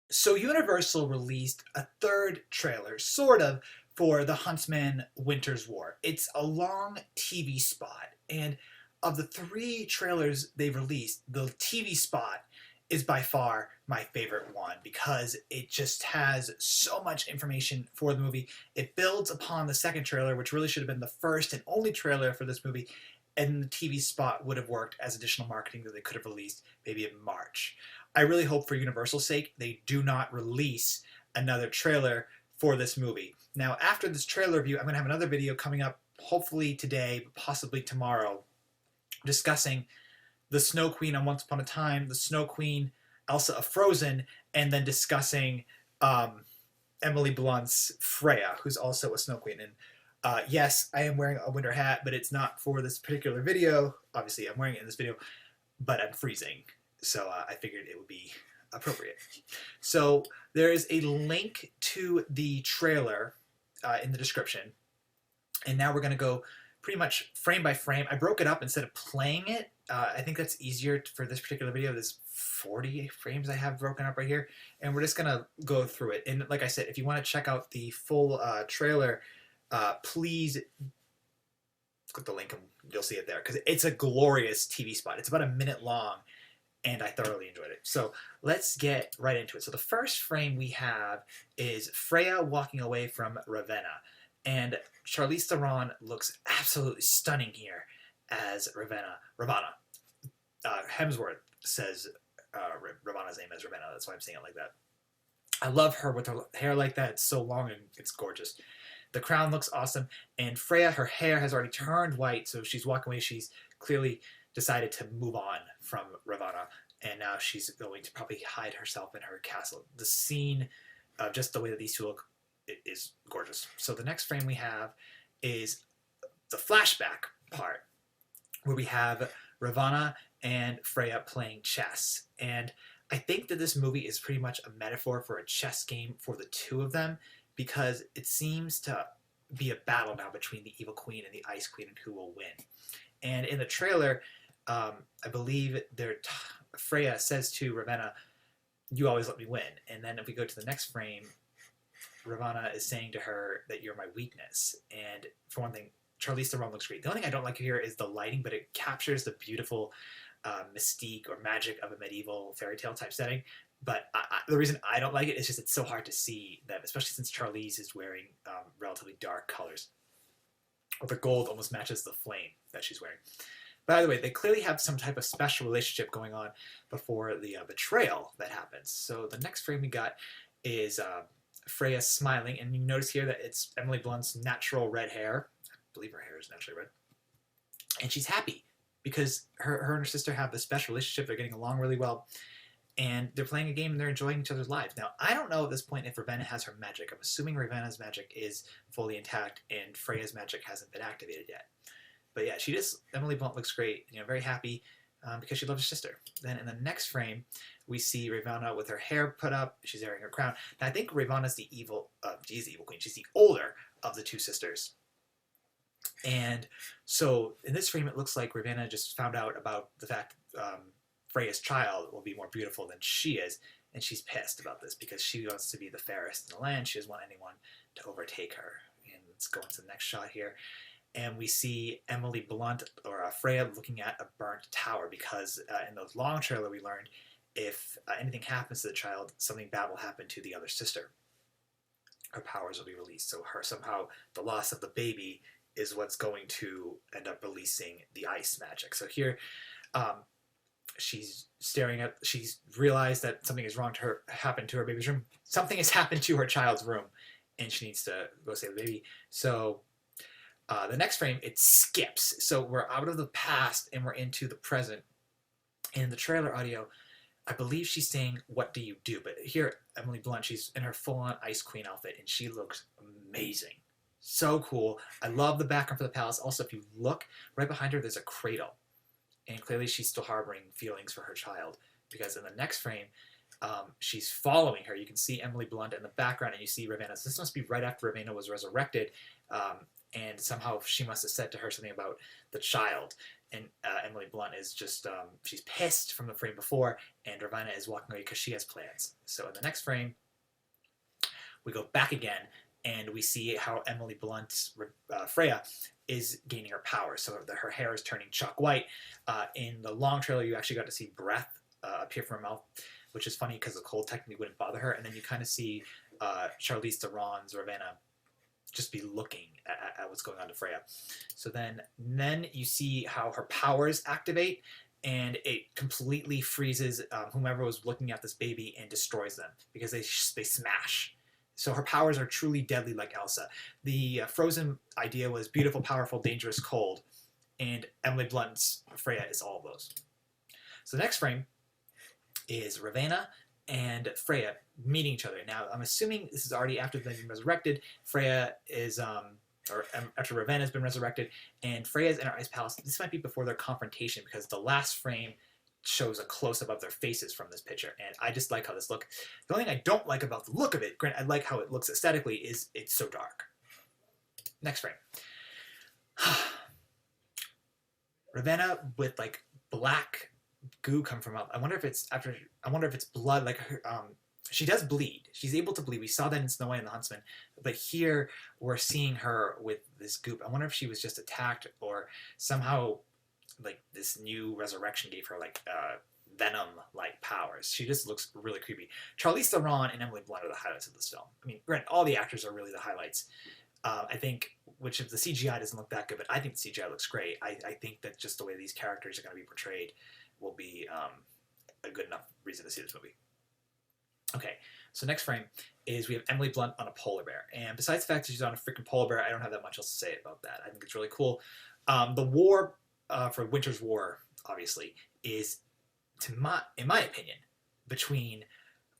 So Universal released a third trailer, sort of, for the Huntsman Winter's War. It's a long TV spot, and of the three trailers they've released, the TV spot is by far my favorite one because it just has so much information for the movie. It builds upon the second trailer, which really should have been the first and only trailer for this movie, and the TV spot would have worked as additional marketing that they could have released maybe in March. I really hope for Universal's sake they do not release another trailer for this movie. Now, after this trailer review, I'm going to have another video coming up, hopefully today, possibly tomorrow, discussing the Snow Queen on Once Upon a Time, the Snow Queen, Elsa of Frozen, and then discussing Emily Blunt's Freya, who's also a Snow Queen. And yes, I am wearing a winter hat, but it's not for this particular video. Obviously, I'm wearing it in this video, but I'm freezing. So I figured it would be appropriate. So there is a link to the trailer in the description. And now we're going to go pretty much frame by frame. I broke it up instead of playing it. I think that's easier for this particular video. There's 40 frames I have broken up right here. And we're just going to go through it. And like I said, if you want to check out the full trailer, please click the link and you'll see it there. Because it's a glorious TV spot. It's about a minute long. And I thoroughly enjoyed it. So let's get right into it. So the first frame we have is Freya walking away from Ravenna. And Charlize Theron looks absolutely stunning here as Ravenna. Hemsworth says Ravenna's name as Ravenna. That's why I'm saying it like that. I love her with her hair like that. It's so long and it's gorgeous. The crown looks awesome. And Freya, her hair has already turned white. So she's walking away. She's clearly decided to move on from Ravenna, and now she's going to probably hide herself in her castle. The scene of just the way that these two look is gorgeous. So the next frame we have is the flashback part, where we have Ravenna and Freya playing chess. And I think that this movie is pretty much a metaphor for a chess game for the two of them, because it seems to be a battle now between the Evil Queen and the Ice Queen and who will win. And in the trailer, I believe Freya says to Ravenna, "You always let me win." And then if we go to the next frame, Ravenna is saying to her that you're my weakness. And for one thing, Charlize Theron looks great. The only thing I don't like here is the lighting, but it captures the beautiful mystique or magic of a medieval fairy tale type setting. But the reason I don't like it is just it's so hard to see them, especially since Charlize is wearing relatively dark colors. Or the gold almost matches the flame that she's wearing. By the way, they clearly have some type of special relationship going on before the betrayal that happens. So the next frame we got is Freya smiling, and you notice here that it's Emily Blunt's natural red hair. I believe her hair is naturally red. And she's happy because her and her sister have this special relationship. They're getting along really well. And they're playing a game and they're enjoying each other's lives. Now, I don't know at this point if Ravenna has her magic. I'm assuming Ravenna's magic is fully intact and Freya's magic hasn't been activated yet. But yeah, Emily Blunt looks great, very happy because she loves her sister. Then in the next frame, we see Ravenna with her hair put up. She's wearing her crown. Now, I think Ravenna's the evil queen. She's the older of the two sisters. And so in this frame, it looks like Ravenna just found out about the fact Freya's child will be more beautiful than she is. And she's pissed about this because she wants to be the fairest in the land. She doesn't want anyone to overtake her. And let's go into the next shot here. And we see Emily Blunt, or Freya, looking at a burnt tower because in the long trailer we learned if anything happens to the child, something bad will happen to the other sister. Her powers will be released. So somehow the loss of the baby is what's going to end up releasing the ice magic. So here she's realized that something is wrong to her, happened to her baby's room. Something has happened to her child's room and she needs to go save the baby. So the next frame, it skips. So we're out of the past and we're into the present. In the trailer audio, I believe she's saying, "What do you do?" But here, Emily Blunt, she's in her full-on Ice Queen outfit and she looks amazing. So cool. I love the background for the palace. Also, if you look, right behind her, there's a cradle. And clearly she's still harboring feelings for her child because in the next frame, she's following her. You can see Emily Blunt in the background and you see Ravenna. So this must be right after Ravenna was resurrected. And somehow she must have said to her something about the child. and Emily Blunt is just, she's pissed from the frame before, and Ravenna is walking away because she has plans. So in the next frame, we go back again, and we see how Emily Blunt's Freya is gaining her power. So her hair is turning chalk white. In the long trailer, you actually got to see breath appear from her mouth, which is funny because the cold technically wouldn't bother her. And then you kind of see Charlize Theron's Ravenna just be looking at what's going on to Freya. So then you see how her powers activate, and it completely freezes whomever was looking at this baby and destroys them because they smash. So her powers are truly deadly like Elsa. The Frozen idea was beautiful, powerful, dangerous, cold, and Emily Blunt's Freya is all of those. So the next frame is Ravenna and Freya meeting each other. Now, I'm assuming this is already after they've been resurrected. Freya is, or after Ravenna has been resurrected, and Freya's in her ice palace. This might be before their confrontation because the last frame shows a close-up of their faces from this picture, and I just like how this look. The only thing I don't like about the look of it, granted I like how it looks aesthetically, is it's so dark. Next frame. Ravenna with like black goo come from out. I wonder if it's blood. Like her, she does bleed. She's able to bleed. We saw that in Snow White and the Huntsman, but here we're seeing her with this goop. I wonder if she was just attacked or somehow like this new resurrection gave her like venom-like powers. She just looks really creepy. Charlize Theron and Emily Blunt are the highlights of this film. I mean, granted, all the actors are really the highlights. I think, which if the CGI doesn't look that good, but I think the CGI looks great. I think that just the way these characters are going to be portrayed will be a good enough reason to see this movie. Okay, so next frame is we have Emily Blunt on a polar bear. And besides the fact that she's on a freaking polar bear, I don't have that much else to say about that. I think it's really cool. The war for Winter's War, obviously, is, in my opinion, between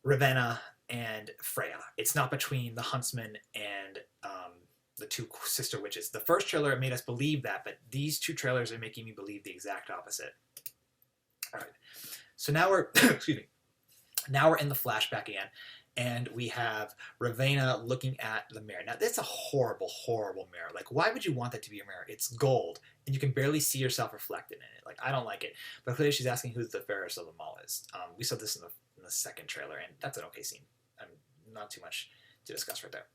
Ravenna and Freya. It's not between the Huntsman and the two sister witches. The first trailer made us believe that, but these two trailers are making me believe the exact opposite. All right, so now we're excuse me. Now we're in the flashback again, and we have Ravenna looking at the mirror. Now, that's a horrible, horrible mirror. Like, why would you want that to be a mirror? It's gold, and you can barely see yourself reflected in it. Like, I don't like it. But clearly she's asking who the fairest of them all is. We saw this in the second trailer, and that's an okay scene. Not too much to discuss right there.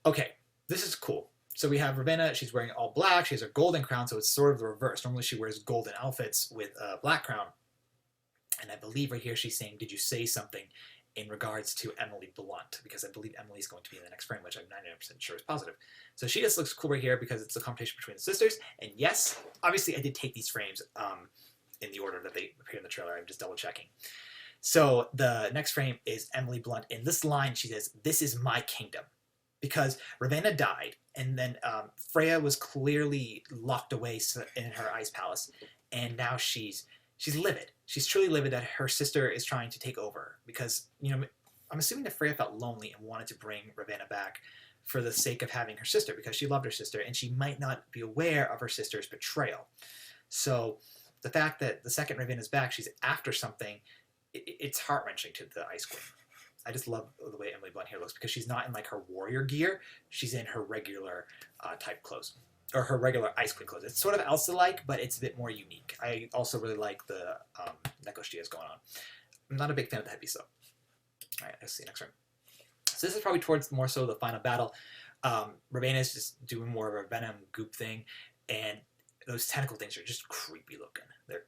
Okay, this is cool. So we have Ravenna. She's wearing all black. She has a golden crown, so it's sort of the reverse. Normally she wears golden outfits with a black crown. And I believe right here she's saying, did you say something in regards to Emily Blunt? Because I believe Emily's going to be in the next frame, which I'm 99% sure is positive. So she just looks cool right here because it's a competition between the sisters. And yes, obviously I did take these frames in the order that they appear in the trailer. I'm just double checking. So the next frame is Emily Blunt. In this line, she says, "This is my kingdom." Because Ravenna died, and then Freya was clearly locked away in her ice palace, and now she's livid. She's truly livid that her sister is trying to take over because, you know, I'm assuming that Freya felt lonely and wanted to bring Ravenna back for the sake of having her sister because she loved her sister and she might not be aware of her sister's betrayal. So the fact that the second Ravenna's back, she's after something, it's heart-wrenching to the Ice Queen. I just love the way Emily Blunt here looks because she's not in like her warrior gear. She's in her regular type clothes. Or her regular Ice Queen clothes. It's sort of Elsa-like, but it's a bit more unique. I also really like the necklace she has going on. I'm not a big fan of the headpiece, though. All right, let's see next round. So this is probably towards more so the final battle. Ravenna is just doing more of a venom goop thing, and those tentacle things are just creepy looking. They're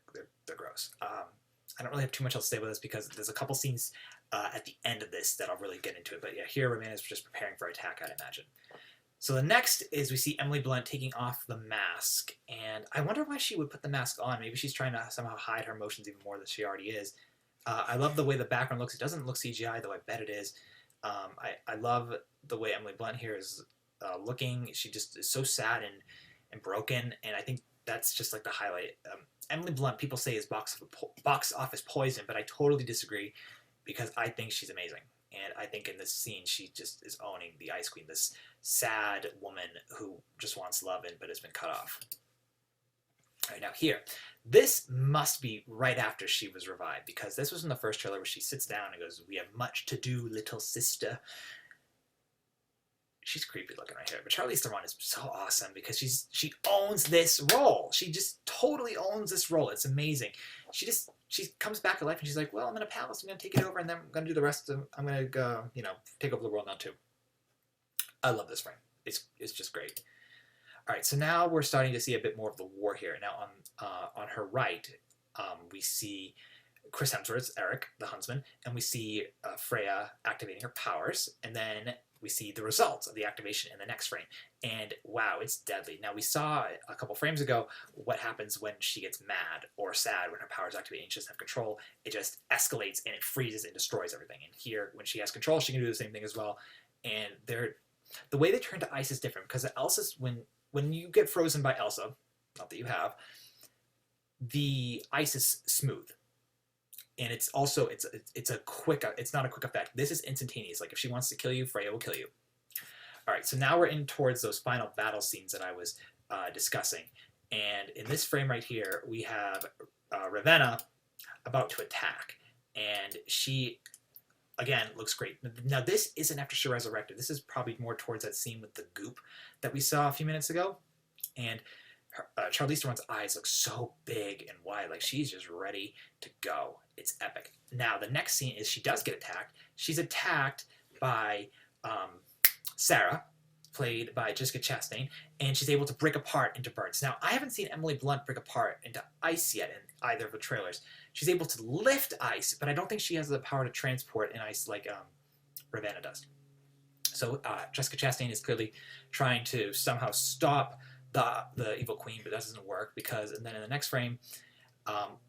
gross. I don't really have too much else to say about this because there's a couple scenes at the end of this that I'll really get into it. But yeah, here Ravenna is just preparing for attack, I'd imagine. So the next is we see Emily Blunt taking off the mask, and I wonder why she would put the mask on. Maybe she's trying to somehow hide her emotions even more than she already is. I love the way the background looks. It doesn't look CGI, though I bet it is. I love the way Emily Blunt here is looking. She just is so sad and broken, and I think that's just like the highlight. Emily Blunt, people say, is box office poison, but I totally disagree because I think she's amazing. And I think in this scene, she just is owning the Ice Queen, this sad woman who just wants love but has been cut off. All right, now here, this must be right after she was revived because this was in the first trailer where she sits down and goes, "We have much to do, little sister." she's creepy looking right here. But Charlize Theron is so awesome because she owns this role. She just totally owns this role. It's amazing. She comes back to life and she's like, well, I'm in a palace. I'm gonna take it over, and then I'm gonna do the rest of. I'm gonna go, take over the world now too. I love this frame. It's just great. All right, so now we're starting to see a bit more of the war here. Now on her right, we see Chris Hemsworth's Eric, the Huntsman, and we see Freya activating her powers, and then we see the results of the activation in the next frame. And wow, it's deadly. Now we saw a couple frames ago what happens when she gets mad or sad when her powers activate and she doesn't have control. It just escalates and it freezes and destroys everything. And here, when she has control, she can do the same thing as well. And the way they turn to ice is different because Elsa's when you get frozen by Elsa, not that you have, the ice is smooth. And it's also, it's not a quick effect. This is instantaneous. Like if she wants to kill you, Freya will kill you. All right, so now we're in towards those final battle scenes that I was discussing. And in this frame right here, we have Ravenna about to attack. And she, again, looks great. Now this isn't after she resurrected. This is probably more towards that scene with the goop that we saw a few minutes ago. And Charlize Theron's eyes look so big and wide, like she's just ready to go. It's epic. Now, the next scene is she does get attacked. She's attacked by Sarah, played by Jessica Chastain, and she's able to break apart into burns. Now, I haven't seen Emily Blunt break apart into ice yet in either of the trailers. She's able to lift ice, but I don't think she has the power to transport in ice like Ravenna does. So Jessica Chastain is clearly trying to somehow stop the evil queen, but that doesn't work because, and then in the next frame,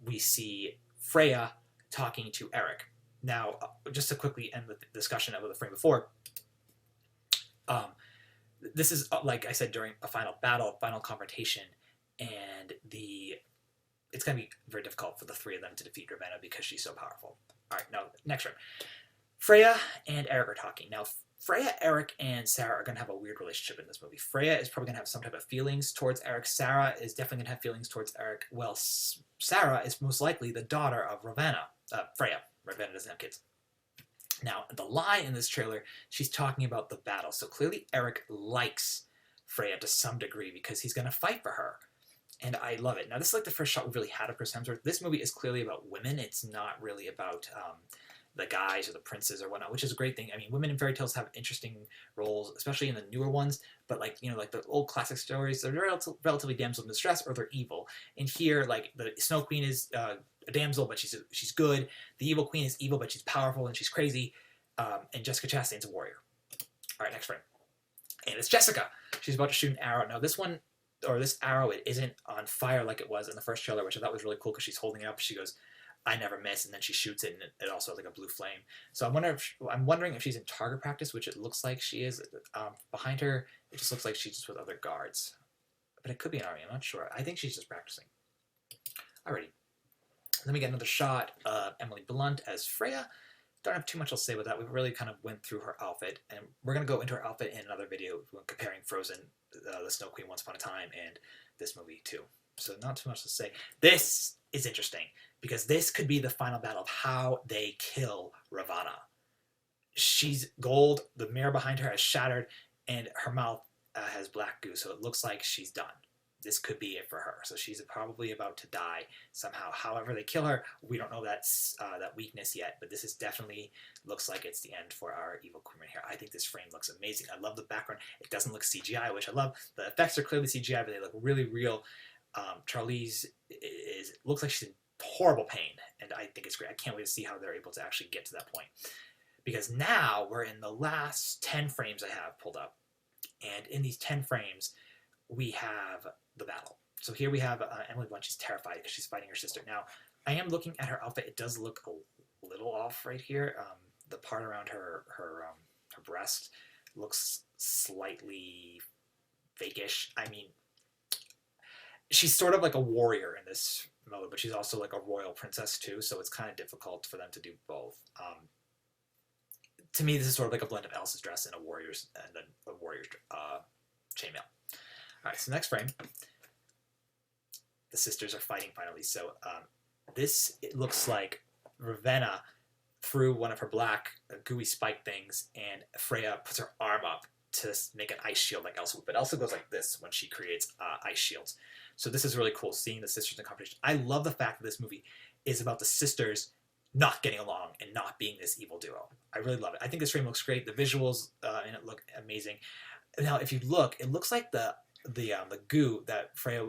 we see Freya talking to Eric. Now, just to quickly end the discussion of the frame before, this is, like I said, during a final battle, final confrontation, and it's going to be very difficult for the three of them to defeat Ravenna because she's so powerful. All right, now, next frame. Freya and Eric are talking. Now, Freya, Eric, and Sarah are going to have a weird relationship in this movie. Freya is probably going to have some type of feelings towards Eric. Sarah is definitely going to have feelings towards Eric. Well, Sarah is most likely the daughter of Ravenna. Freya. Ravenna doesn't have kids. Now, the line in this trailer, she's talking about the battle. So clearly Eric likes Freya to some degree because he's going to fight for her. And I love it. Now, this is like the first shot we really had of Chris Hemsworth. This movie is clearly about women. It's not really about the guys or the princes or whatnot, which is a great thing. I mean, women in fairy tales have interesting roles, especially in the newer ones, but like the old classic stories, they're relatively damsel in distress or they're evil. And here, like the Snow Queen is a damsel, but she's good. The evil queen is evil, but she's powerful and she's crazy. And Jessica Chastain's a warrior. All right, next frame. And it's Jessica. She's about to shoot an arrow. Now this one, or this arrow, it isn't on fire like it was in the first trailer, which I thought was really cool because she's holding it up. She goes, I never miss, and then she shoots it, and it also has like a blue flame. So I'm wondering if she's in target practice, which it looks like she is. Behind her, it just looks like she's just with other guards. But it could be an army, I'm not sure. I think she's just practicing. Alrighty. Then we get another shot of Emily Blunt as Freya. Don't have too much to say about that. We really kind of went through her outfit, and we're going to go into her outfit in another video comparing Frozen, the Snow Queen Once Upon a Time, and this movie too. So not too much to say. This is interesting because this could be the final battle of how they kill Ravenna. She's gold, the mirror behind her has shattered, and her mouth has black goo, so it looks like she's done. This could be it for her. So she's probably about to die somehow. However they kill her, we don't know that weakness yet, but this is definitely looks like it's the end for our evil queen right here. I think this frame looks amazing. I love the background. It doesn't look CGI, which I love. The effects are clearly CGI, but they look really real. Charlize looks like she's in horrible pain, and I think it's great. I can't wait to see how they're able to actually get to that point. Because now we're in the last 10 frames I have pulled up, and in these 10 frames, we have the battle. So here we have Emily Blunt. She's terrified because she's fighting her sister. Now, I am looking at her outfit. It does look a little off right here. The part around her breast looks slightly fakeish. I mean, she's sort of like a warrior in this mode, but she's also like a royal princess too, so it's kind of difficult for them to do both. To me, this is sort of like a blend of Elsa's dress and a warrior's chainmail. All right, so next frame, the sisters are fighting finally. So it looks like Ravenna threw one of her black gooey spike things, and Freya puts her arm up to make an ice shield like Elsa would, but Elsa goes like this when she creates ice shields. So this is really cool, seeing the sisters in competition. I love the fact that this movie is about the sisters not getting along and not being this evil duo. I really love it. I think this frame looks great. The visuals in it look amazing. Now, if you look, it looks like the goo that Freya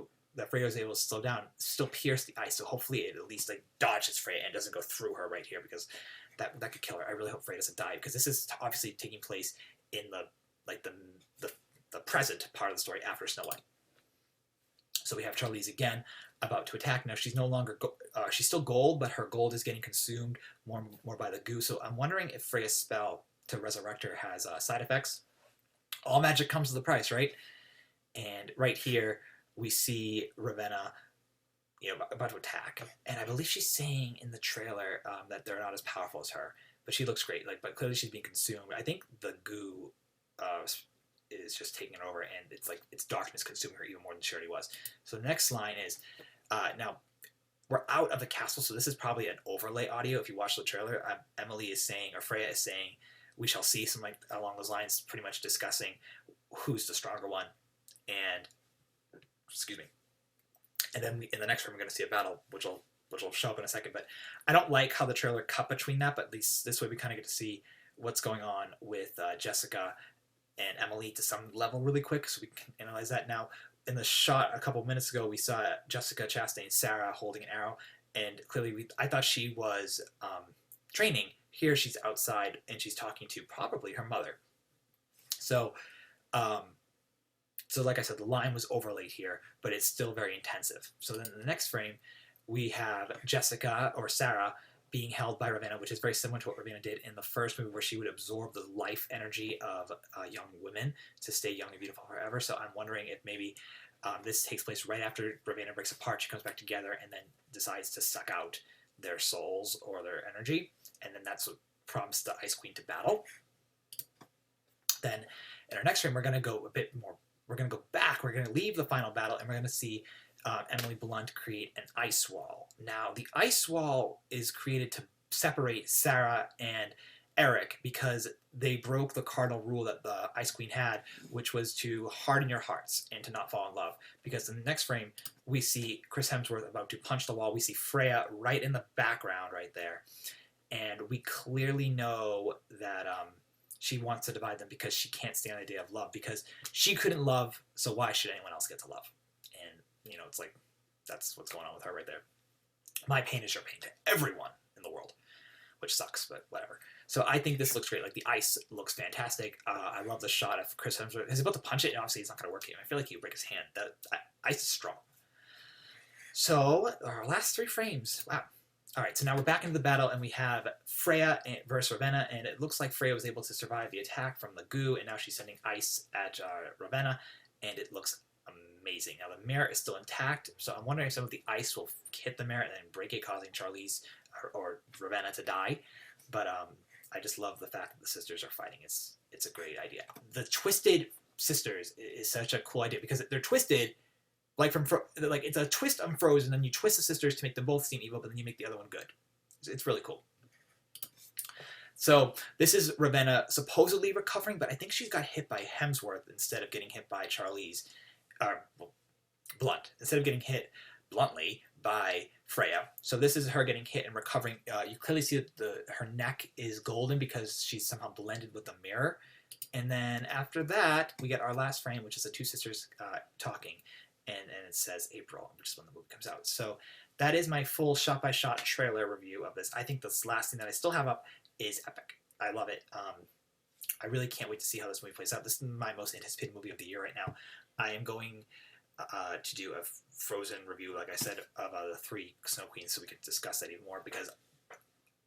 was able to slow down still pierce the ice. So hopefully it at least like dodges Freya and doesn't go through her right here, because that could kill her. I really hope Freya doesn't die, because this is obviously taking place in the present part of the story after Snow White. So we have Charlize again about to attack. Now she's no longer she's still gold, but her gold is getting consumed more by the goo. So I'm wondering if Freya's spell to resurrect her has side effects. All magic comes with a price, right? And right here we see Ravenna, about to attack, and I believe she's saying in the trailer that they're not as powerful as her, but she looks great. But clearly she's being consumed. I think the goo is just taking it over, and it's darkness consuming her even more than she already was. So the next line is, now we're out of the castle, so this is probably an overlay audio. If you watch the trailer, Emily is saying, or Freya is saying, we shall see, something along those lines, pretty much discussing who's the stronger one. And excuse me. And then in the next room, we're going to see a battle, which will show up in a second. But I don't like how the trailer cut between that. But at least this way, we kind of get to see what's going on with Jessica and Emily to some level really quick, so we can analyze that. Now, in the shot a couple minutes ago, we saw Jessica Chastain, Sarah holding an arrow, and clearly I thought she was training. Here she's outside and she's talking to probably her mother. So, so like I said, the line was overlaid here, but it's still very intensive. So then in the next frame, we have Jessica, or Sarah, being held by Ravenna, which is very similar to what Ravenna did in the first movie, where she would absorb the life energy of young women to stay young and beautiful forever. So I'm wondering if maybe this takes place right after Ravenna breaks apart. She comes back together and then decides to suck out their souls or their energy, and then that's what prompts the Ice Queen to battle. Then in our next frame, we're going to go a bit more. We're going to go back. We're going to leave the final battle, and we're going to see Emily Blunt create an ice wall. Now, the ice wall is created to separate Sarah and Eric, because they broke the cardinal rule that the Ice Queen had, which was to harden your hearts and to not fall in love. Because in the next frame, we see Chris Hemsworth about to punch the wall. We see Freya right in the background right there. And we clearly know that she wants to divide them because she can't stand the idea of love, because she couldn't love, so why should anyone else get to love? And, it's like, that's what's going on with her right there. My pain is your pain to everyone in the world, which sucks, but whatever. So I think this looks great. Like, the ice looks fantastic. I love the shot of Chris Hemsworth. He's about to punch it, and obviously it's not going to work here. I feel like he'll break his hand. The ice is strong. So, our last 3 frames. Wow. All right, so now we're back into the battle, and we have Freya versus Ravenna, and it looks like Freya was able to survive the attack from the goo, and now she's sending ice at Ravenna, and it looks amazing. Now, the mirror is still intact, so I'm wondering if some of the ice will hit the mirror and then break it, causing Charlize or Ravenna to die. But I just love the fact that the sisters are fighting. It's a great idea. The twisted sisters is such a cool idea, because they're twisted. Like it's a twist on Frozen, and then you twist the sisters to make them both seem evil, but then you make the other one good. It's really cool. So this is Ravenna supposedly recovering, but I think she's got hit by Hemsworth instead of getting hit by Charlize, Blunt, instead of getting hit bluntly by Freya. So this is her getting hit and recovering. You clearly see that her neck is golden because she's somehow blended with the mirror. And then after that, we get our last frame, which is the 2 sisters talking. And it says April, which is when the movie comes out. So that is my full shot-by-shot trailer review of this. I think this last thing that I still have up is epic. I love it. I really can't wait to see how this movie plays out. This is my most anticipated movie of the year right now. I am going to do a Frozen review, like I said, of the 3 Snow Queens, so we could discuss that even more, because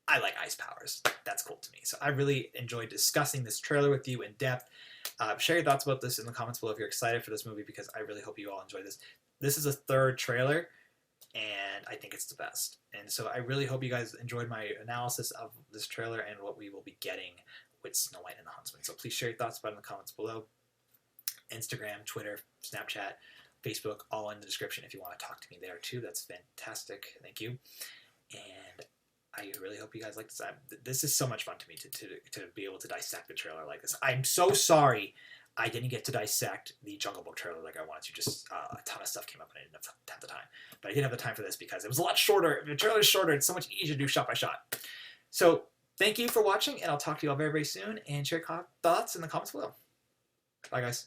I like ice powers. That's cool to me. So I really enjoyed discussing this trailer with you in depth. Share your thoughts about this in the comments below if you're excited for this movie, because I really hope you all enjoy this. This is a 3rd trailer, and I think it's the best. And so I really hope you guys enjoyed my analysis of this trailer and what we will be getting with Snow White and the Huntsman. So please share your thoughts about it in the comments below. Instagram, Twitter, Snapchat, Facebook, all in the description if you want to talk to me there too. That's fantastic. Thank you. And I really hope you guys like this. This is so much fun to me to be able to dissect the trailer like this. I'm so sorry I didn't get to dissect the Jungle Book trailer like I wanted to. Just a ton of stuff came up and I didn't have the time. But I didn't have the time for this because it was a lot shorter. The trailer is shorter. It's so much easier to do shot by shot. So thank you for watching, and I'll talk to you all very, very soon. And share your thoughts in the comments below. Bye, guys.